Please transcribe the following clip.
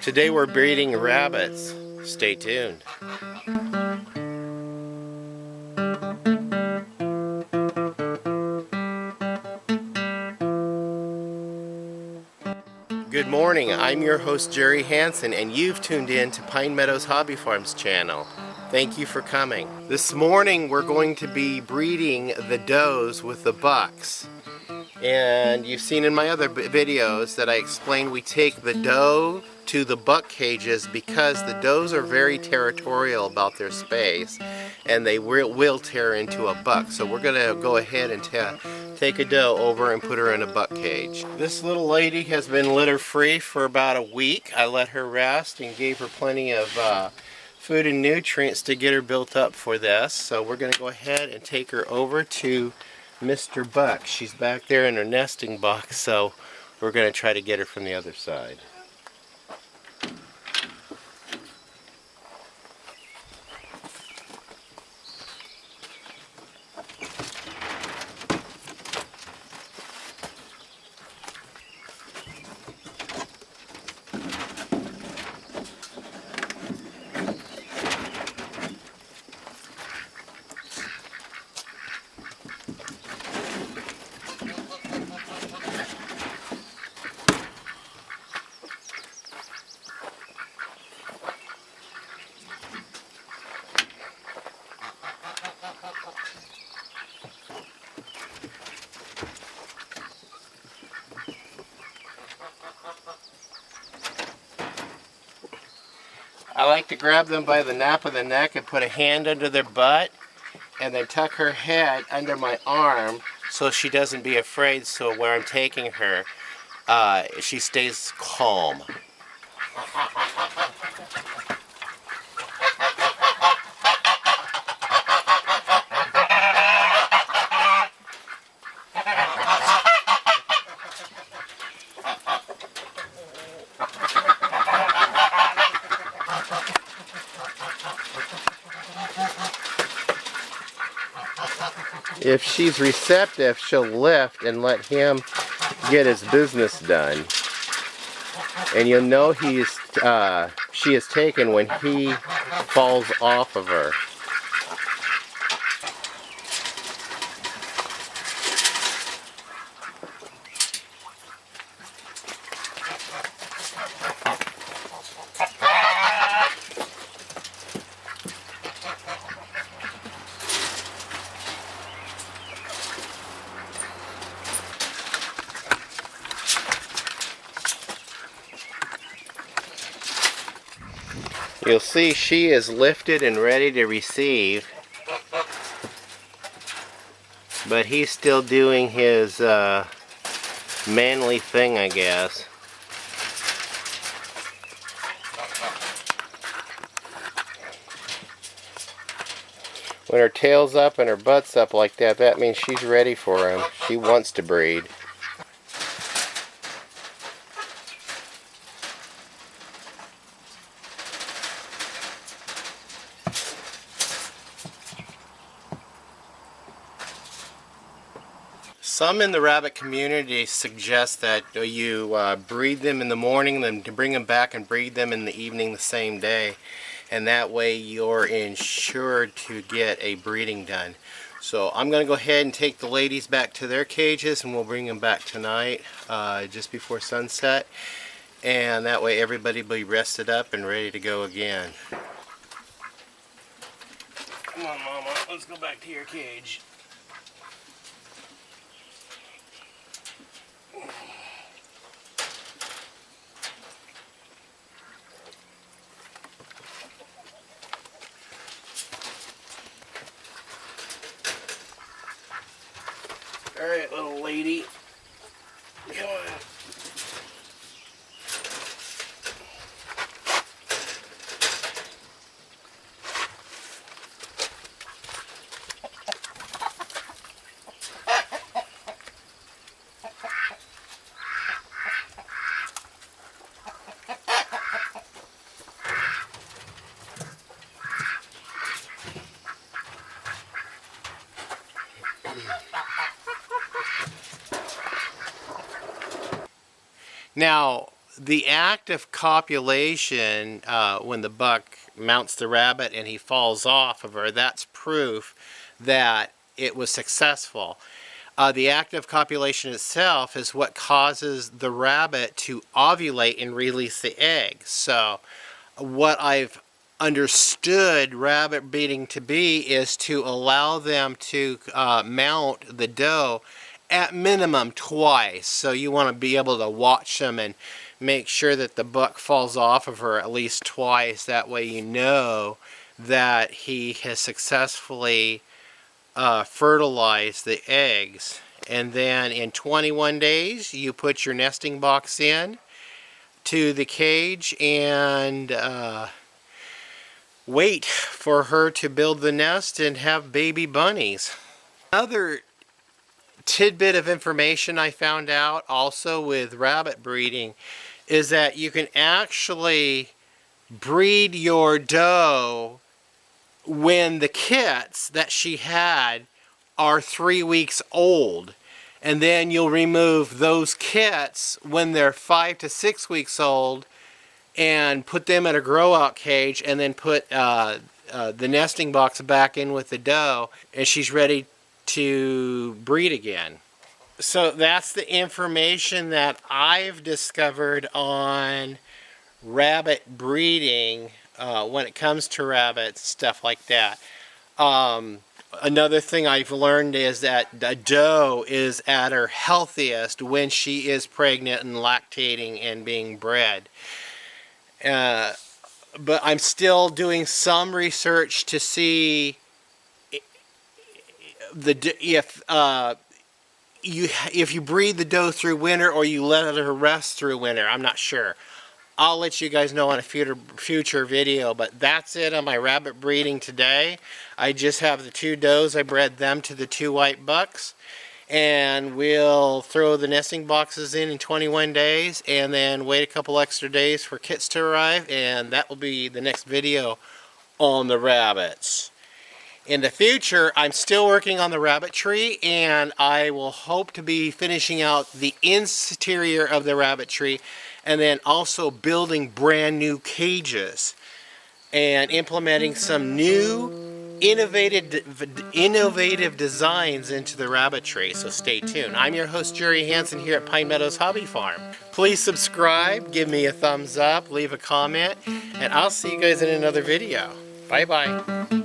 Today we're breeding rabbits. Stay tuned. Good morning, I'm your host Jerry Hansen, and you've tuned in to Pine Meadows Hobby Farms channel. Thank you for coming. This morning we're going to be breeding the does with the bucks. And you've seen in my other videos that I explained we take the doe to the buck cages because the does are very territorial about their space and they will tear into a buck. So we're going to go ahead and take a doe over and put her in a buck cage. This little lady has been litter free for about a week. I let her rest and gave her plenty of food and nutrients to get her built up for this. So we're going to go ahead and take her over to Mr. Buck. She's back there in her nesting box, so we're going to try to get her from the other side. I like to grab them by the nape of the neck and put a hand under their butt and then tuck her head under my arm so she doesn't be afraid, so where I'm taking her, she stays calm. If she's receptive, she'll lift and let him get his business done. And you'll know she is taken when he falls off of her. You'll see she is lifted and ready to receive, but he's still doing his manly thing, I guess. When her tail's up and her butt's up like that, that means she's ready for him. She wants to breed. Some in the rabbit community suggest that you breed them in the morning, then to bring them back and breed them in the evening the same day, and that way you're ensured to get a breeding done. So I'm going to go ahead and take the ladies back to their cages, and we'll bring them back tonight just before sunset, and that way everybody will be rested up and ready to go again. Come on, Mama, let's go back to your cage. Alright, little lady. Come on. Now, the act of copulation, when the buck mounts the rabbit and he falls off of her, that's proof that it was successful. The act of copulation itself is what causes the rabbit to ovulate and release the eggs. So what I've understood rabbit breeding to be is to allow them to mount the doe at minimum twice. So you want to be able to watch them and make sure that the buck falls off of her at least twice. That way you know that he has successfully fertilized the eggs. And then in 21 days you put your nesting box in to the cage and wait for her to build the nest and have baby bunnies. Another tidbit of information I found out also with rabbit breeding is that you can actually breed your doe when the kits that she had are 3 weeks old, and then you'll remove those kits when they're 5 to 6 weeks old and put them in a grow out cage, and then put the nesting box back in with the doe, and she's ready to breed again. So that's the information that I've discovered on rabbit breeding when it comes to rabbits, stuff like that. Another thing I've learned is that the doe is at her healthiest when she is pregnant and lactating and being bred. But I'm still doing some research to see if you breed the doe through winter or you let her rest through winter. I'm not sure. I'll let you guys know on a future video, but that's it on my rabbit breeding today. I just have the 2 does. I bred them to the 2 white bucks, and we'll throw the nesting boxes in 21 days and then wait a couple extra days for kits to arrive, and that will be the next video on the rabbits. In the future, I'm still working on the rabbit tree, and I will hope to be finishing out the interior of the rabbit tree, and then also building brand new cages and implementing some new innovative designs into the rabbit tree. So stay tuned. I'm your host, Jerry Hansen, here at Pine Meadows Hobby Farm. Please subscribe, give me a thumbs up, leave a comment, and I'll see you guys in another video. Bye bye.